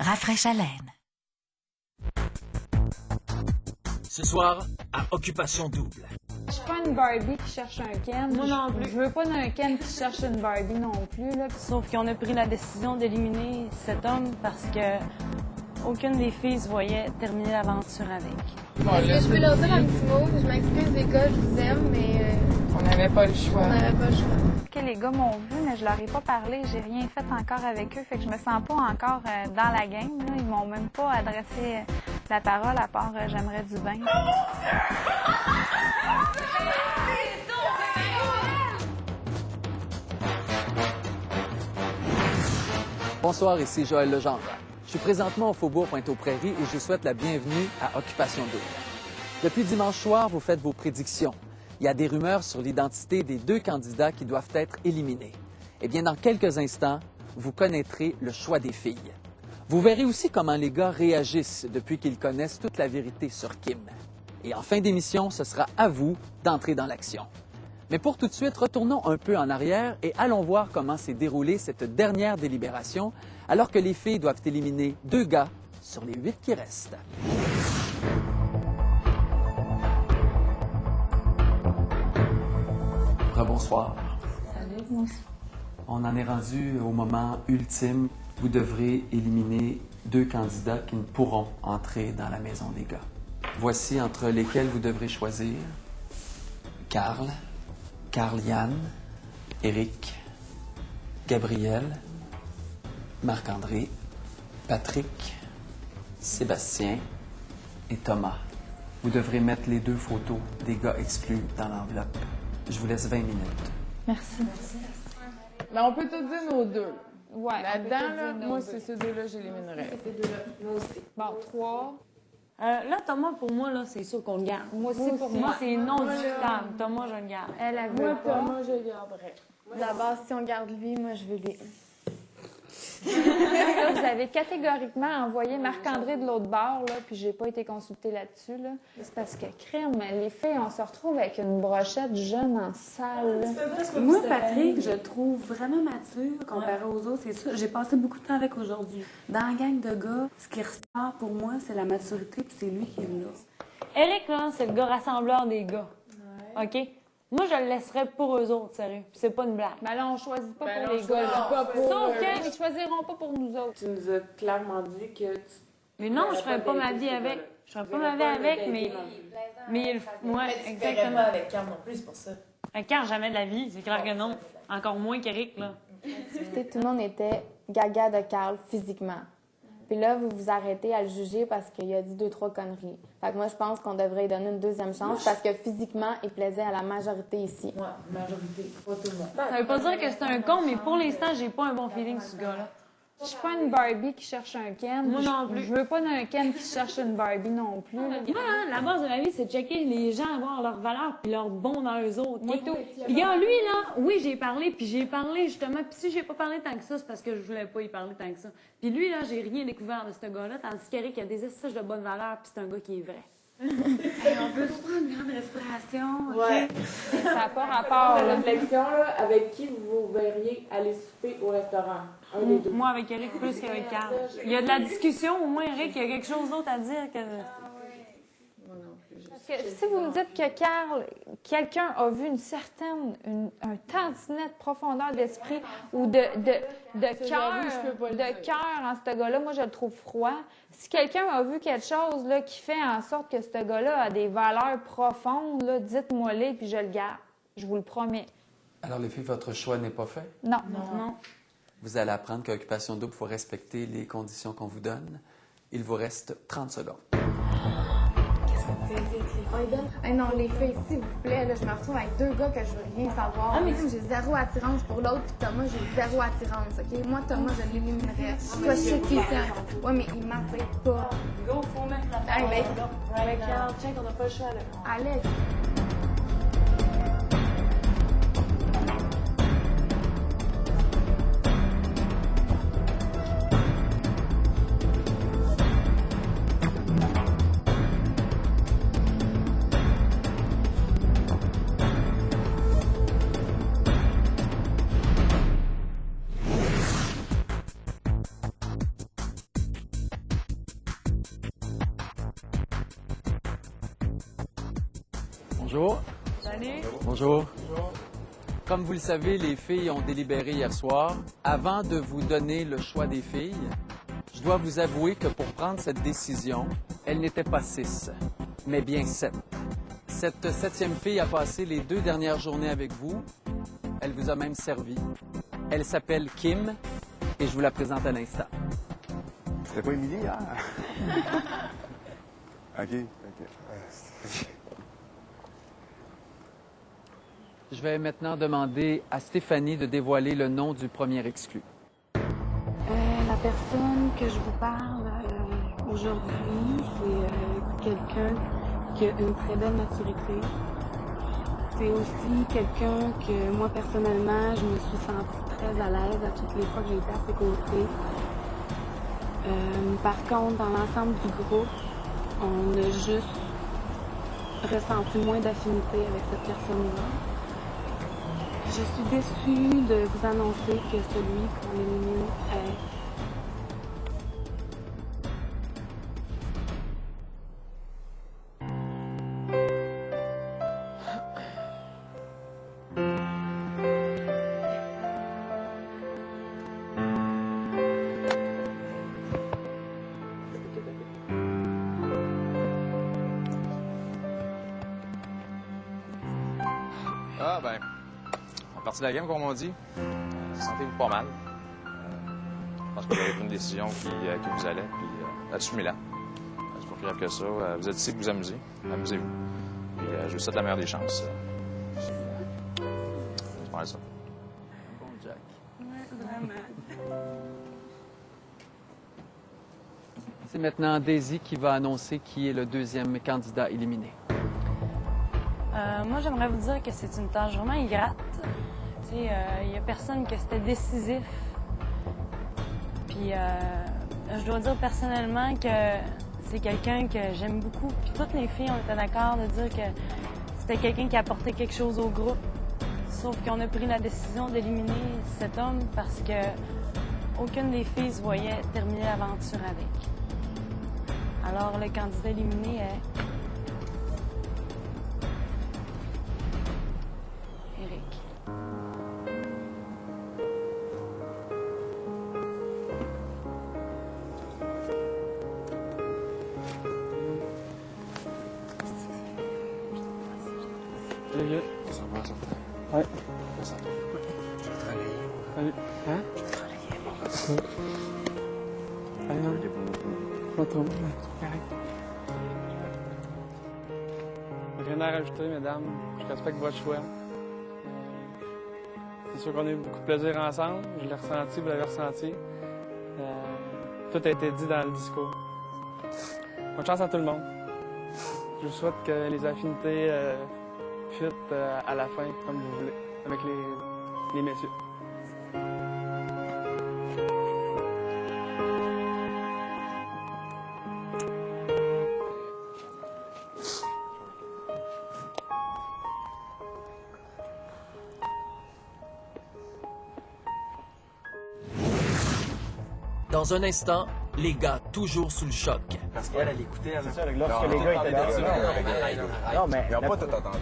Rafraîche haleine. Ce soir, à Occupation Double. Je suis pas une Barbie qui cherche un Ken. Moi non plus. Je veux pas d'un Ken qui cherche une Barbie non plus. Là. Sauf qu'on a pris la décision d'éliminer cet homme parce que aucune des filles se voyait terminer l'aventure avec. Est-ce que je peux leur dire un petit mot? Je m'excuse les gars, je vous aime, mais On n'avait pas le choix. on n'avait pas le choix. Que les gars m'ont vu, mais je leur ai pas parlé. J'ai rien fait encore avec eux. Fait que je me sens pas encore dans la game. Là. Ils m'ont même pas adressé la parole à part j'aimerais du bain. Bonsoir, ici Joël Legendre. Je suis présentement au Faubourg Pointe-aux-Prairies et je vous souhaite la bienvenue à Occupation Double. Depuis dimanche soir, vous faites vos prédictions. Il y a des rumeurs sur l'identité des deux candidats qui doivent être éliminés. Eh bien, dans quelques instants, vous connaîtrez le choix des filles. Vous verrez aussi comment les gars réagissent depuis qu'ils connaissent toute la vérité sur Kim. Et en fin d'émission, ce sera à vous d'entrer dans l'action. Mais pour tout de suite, retournons un peu en arrière et allons voir comment s'est déroulée cette dernière délibération alors que les filles doivent éliminer 2 gars sur les 8 qui restent. Rebonsoir. Salut. On en est rendu au moment ultime. Vous devrez éliminer 2 candidats qui ne pourront entrer dans la maison des gars. Voici entre lesquels vous devrez choisir Carl-Yann, Éric, Gabriel, Marc-André, Patrick, Sébastien et Thomas. Vous devrez mettre les 2 photos des gars exclus dans l'enveloppe. Je vous laisse 20 minutes. Merci. Mais on peut te dire nos 2. Ouais. Là-dedans, là, moi, c'est ces 2-là que j'éliminerais. Ces deux-là, moi aussi. Bon, 3. Là, Thomas, pour moi, là, c'est sûr qu'on le garde. Moi aussi, pour moi. C'est non discutable. Thomas, je le garde. Elle a Moi, veut pas. Thomas, je le garderais. D'abord, si on garde lui, moi, je veux lui. Là, vous avez catégoriquement envoyé Marc-André de l'autre bord, là, puis j'ai pas été consultée là-dessus. Là. C'est parce que, crème, les filles, on se retrouve avec une brochette jeune en salle. Là. Moi, Patrick, je le trouve vraiment mature comparé aux autres, c'est sûr. J'ai passé beaucoup de temps avec aujourd'hui. Dans la gang de gars, ce qui ressort pour moi, c'est la maturité, puis c'est lui qui est là. Eric, là, c'est le gars rassembleur des gars. OK? Moi, je le laisserais pour eux autres, sérieux. Puis c'est pas une blague. Ben là, on choisit pas Ben pour là, les on gars. choisit Là. pas pour Sauf eux. qu'ils choisiront pas pour nous autres. Tu nous as clairement dit que tu... Mais non, je ferais pas ma vie avec. Je ferais pas ma vie avec, mais ouais, exactement. pas avec Carl non plus, c'est pour ça. Car jamais de la vie, c'est clair que non. Encore moins qu'Eric, là. Tout le monde était gaga de Carl physiquement. Puis là, vous vous arrêtez à le juger parce qu'il a dit 2-3 conneries. Fait que moi, je pense qu'on devrait lui donner une deuxième chance parce que physiquement, il plaisait à la majorité ici. Ouais, majorité, pas tout le monde. Ça veut pas dire que c'est un con, mais pour l'instant, j'ai pas un bon feeling sur ce gars-là. Je suis pas une Barbie qui cherche un Ken. Moi non plus. Je veux pas d'un Ken qui cherche une Barbie non plus. Là. Moi, hein, la base de ma vie, c'est de checker les gens, voir leurs valeurs puis leur bon dans eux autres. Moi, OK? tout. Puis gars, lui, là, oui, j'ai parlé justement. Puis si j'ai pas parlé tant que ça, c'est parce que je voulais pas y parler tant que ça. Puis lui, là, j'ai rien découvert de ce gars-là, tandis qu'Eric, il a des essages de bonnes valeurs, puis c'est un gars qui est vrai. On peut se prendre une grande respiration, OK? Ouais. Ça n'a pas rapport. La Là. réflexion, là, avec qui vous verriez aller souper au restaurant? Un des 2. Moi, avec Eric, plus qu'avec Carl. Il y a de la discussion, au moins, Eric, il y a quelque chose d'autre à dire que... Parce que si vous me dites que Carl, quelqu'un a vu une certaine, un tantinet de profondeur d'esprit ou de cœur en ce gars-là, moi, je le trouve froid. Si quelqu'un a vu quelque chose là, qui fait en sorte que ce gars-là a des valeurs profondes, là, dites-moi-les, puis je le garde. Je vous le promets. Alors les filles, votre choix n'est pas fait? Non. Non. Vous allez apprendre qu'à Occupation Double, il faut respecter les conditions qu'on vous donne. Il vous reste 30 secondes. Hey non, les filles, s'il vous plaît, là, je me retrouve avec 2 gars que je veux rien savoir. Ah, mais j'ai 0 attirance pour l'autre, puis Thomas, j'ai 0 attirance, OK? Moi, Thomas, je l'éliminerais. Toi, je sais qui c'est. Ouais, mais il m'attire pas. Go, faut mettre la Hey, mec. Avec Carl, check, on n'a pas le choix, là. Alex. Bonjour. Salut. Bonjour. Comme vous le savez, les filles ont délibéré hier soir. Avant de vous donner le choix des filles, je dois vous avouer que pour prendre cette décision, elle n'était pas 6, mais bien 7. Cette 7e fille a passé les 2 dernières journées avec vous. Elle vous a même servi. Elle s'appelle Kim et je vous la présente à l'instant. C'était pas Émilie hier? OK. Je vais maintenant demander à Stéphanie de dévoiler le nom du premier exclu. La personne que je vous parle aujourd'hui, c'est quelqu'un qui a une très belle maturité. C'est aussi quelqu'un que moi, personnellement, je me suis sentie très à l'aise à toutes les fois que j'ai été à ses côtés. Par contre, dans l'ensemble du groupe, on a juste ressenti moins d'affinité avec cette personne-là. Je suis déçue de vous annoncer que celui qu'on élimine est... Ah ben, en partie de la game, comme on dit, sentez-vous pas mal. Je pense que vous avez pris une décision qui vous allait, puis assumez-la. C'est pas plus grave que ça. Vous êtes ici pour vous amuser. Amusez-vous. Puis je vous souhaite la meilleure des chances. C'est pas mal ça. Bon, Jack. Ouais, vraiment. C'est maintenant Daisy qui va annoncer qui est le 2e candidat éliminé. Moi, j'aimerais vous dire que c'est une tâche vraiment ingrate. Tu sais, il y a personne que c'était décisif. Puis, je dois dire personnellement que c'est quelqu'un que j'aime beaucoup. Puis toutes les filles, on était d'accord de dire que c'était quelqu'un qui apportait quelque chose au groupe. Sauf qu'on a pris la décision d'éliminer cet homme parce que aucune des filles se voyait terminer l'aventure avec. Alors, le candidat éliminé est... Eric. Salut, vieux. Ouais. Salut. Hein? Allez, non. Pas trop. Rien à rajouter, mesdames. Je respecte votre choix. C'est sûr qu'on a eu beaucoup de plaisir ensemble. Je l'ai ressenti, vous l'avez ressenti. Tout a été dit dans le discours. Bonne chance à tout le monde. Je vous souhaite que les affinités fitent à la fin, comme vous voulez, avec les messieurs. Dans un instant, les gars toujours sous le choc. Parce qu'elle écoutait. C'est ça, lorsque les gars étaient là. Non, mais. Ils n'ont pas tout entendu.